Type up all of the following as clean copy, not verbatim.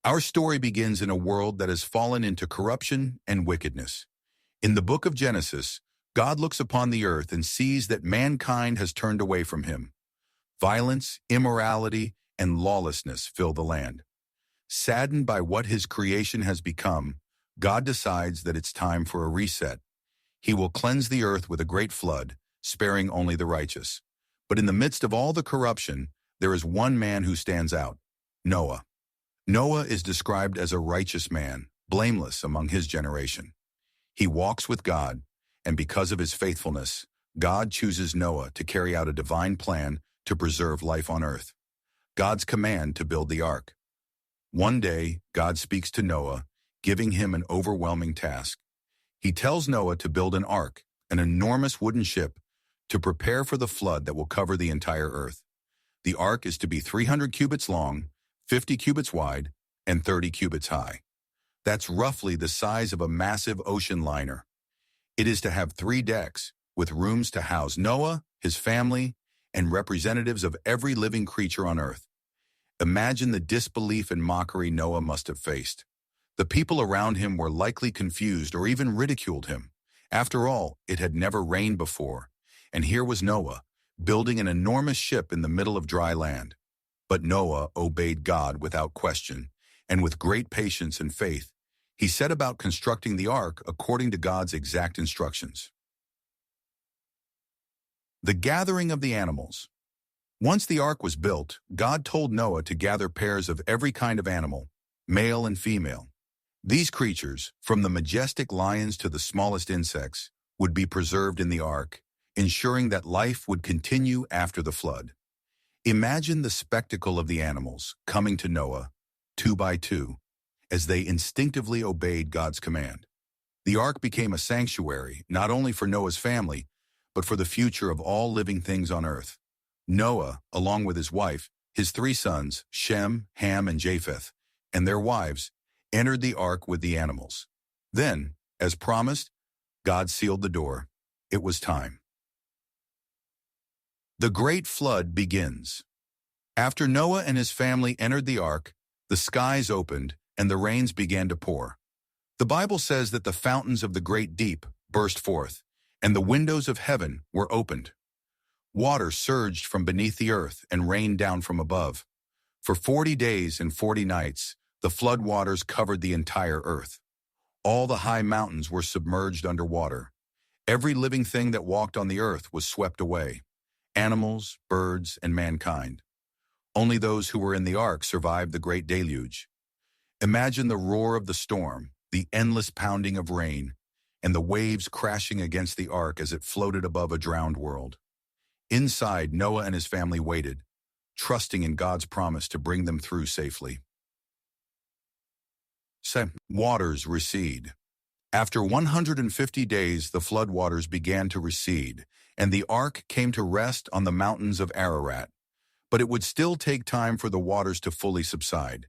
Our story begins in a world that has fallen into corruption and wickedness. In the book of Genesis, God looks upon the earth and sees that mankind has turned away from him. Violence, immorality, and lawlessness fill the land. Saddened by what his creation has become, God decides that it's time for a reset. He will cleanse the earth with a great flood, sparing only the righteous. But in the midst of all the corruption, there is one man who stands out: Noah. Noah is described as a righteous man, blameless among his generation. He walks with God, and because of his faithfulness, God chooses Noah to carry out a divine plan to preserve life on earth. God's command to build the ark. One day, God speaks to Noah, giving him an overwhelming task. He tells Noah to build an ark, an enormous wooden ship, to prepare for the flood that will cover the entire earth. The ark is to be 300 cubits long, 50 cubits wide, and 30 cubits high. That's roughly the size of a massive ocean liner. It is to have 3 decks, with rooms to house Noah, his family, and representatives of every living creature on earth. Imagine the disbelief and mockery Noah must have faced. The people around him were likely confused or even ridiculed him. After all, it had never rained before, and here was Noah, building an enormous ship in the middle of dry land. But Noah obeyed God without question, and with great patience and faith, he set about constructing the ark according to God's exact instructions. The gathering of the animals. Once the ark was built, God told Noah to gather pairs of every kind of animal, male and female. These creatures, from the majestic lions to the smallest insects, would be preserved in the ark, ensuring that life would continue after the flood. Imagine the spectacle of the animals coming to Noah, 2 by 2, as they instinctively obeyed God's command. The ark became a sanctuary, not only for Noah's family, but for the future of all living things on earth. Noah, along with his wife, his 3 sons, Shem, Ham, and Japheth, and their wives, entered the ark with the animals. Then, as promised, God sealed the door. It was time. The great flood begins. After Noah and his family entered the ark, the skies opened and the rains began to pour. The Bible says that the fountains of the great deep burst forth, and the windows of heaven were opened. Water surged from beneath the earth and rained down from above. For 40 days and 40 nights, the flood waters covered the entire earth. All the high mountains were submerged under water. Every living thing that walked on the earth was swept away: animals, birds, and mankind. Only those who were in the ark survived the great deluge. Imagine the roar of the storm, the endless pounding of rain, and the waves crashing against the ark as it floated above a drowned world. Inside, Noah and his family waited, trusting in God's promise to bring them through safely. Waters recede. After 150 days, the flood waters began to recede, and the ark came to rest on the mountains of Ararat. But it would still take time for the waters to fully subside.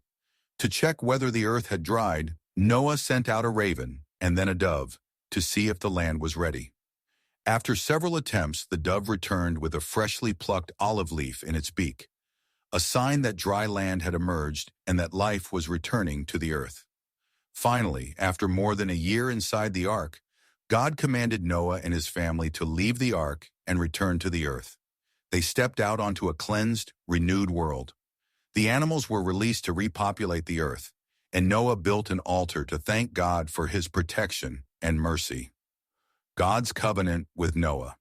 To check whether the earth had dried, Noah sent out a raven and then a dove to see if the land was ready. After several attempts, the dove returned with a freshly plucked olive leaf in its beak, a sign that dry land had emerged and that life was returning to the earth. Finally, after more than a year inside the ark, God commanded Noah and his family to leave the ark and return to the earth. They stepped out onto a cleansed, renewed world. The animals were released to repopulate the earth, and Noah built an altar to thank God for his protection and mercy. God's covenant with Noah.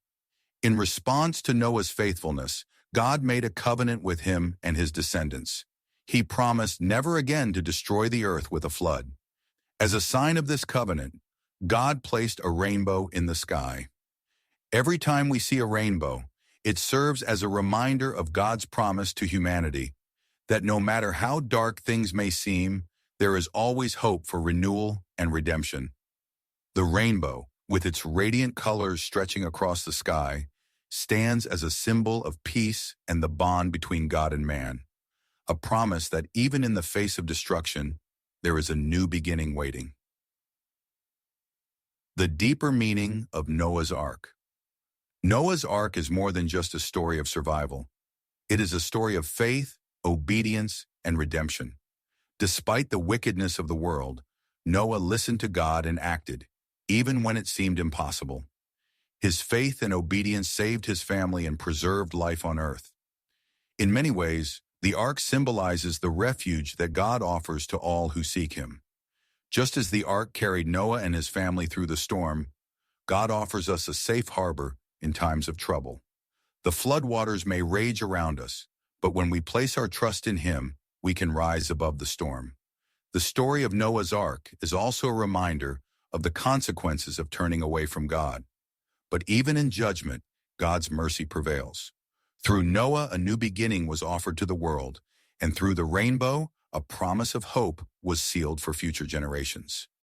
In response to Noah's faithfulness, God made a covenant with him and his descendants. He promised never again to destroy the earth with a flood. As a sign of this covenant, God placed a rainbow in the sky. Every time we see a rainbow, it serves as a reminder of God's promise to humanity that no matter how dark things may seem, there is always hope for renewal and redemption. The rainbow, with its radiant colors stretching across the sky, stands as a symbol of peace and the bond between God and man, a promise that even in the face of destruction, there is a new beginning waiting. The deeper meaning of Noah's Ark. Noah's Ark is more than just a story of survival. It is a story of faith, obedience, and redemption. Despite the wickedness of the world, Noah listened to God and acted, even when it seemed impossible. His faith and obedience saved his family and preserved life on earth. In many ways, the ark symbolizes the refuge that God offers to all who seek him. Just as the ark carried Noah and his family through the storm, God offers us a safe harbor in times of trouble. The floodwaters may rage around us, but when we place our trust in him, we can rise above the storm. The story of Noah's Ark is also a reminder of the consequences of turning away from God. But even in judgment, God's mercy prevails. Through Noah, a new beginning was offered to the world, and through the rainbow, a promise of hope was sealed for future generations.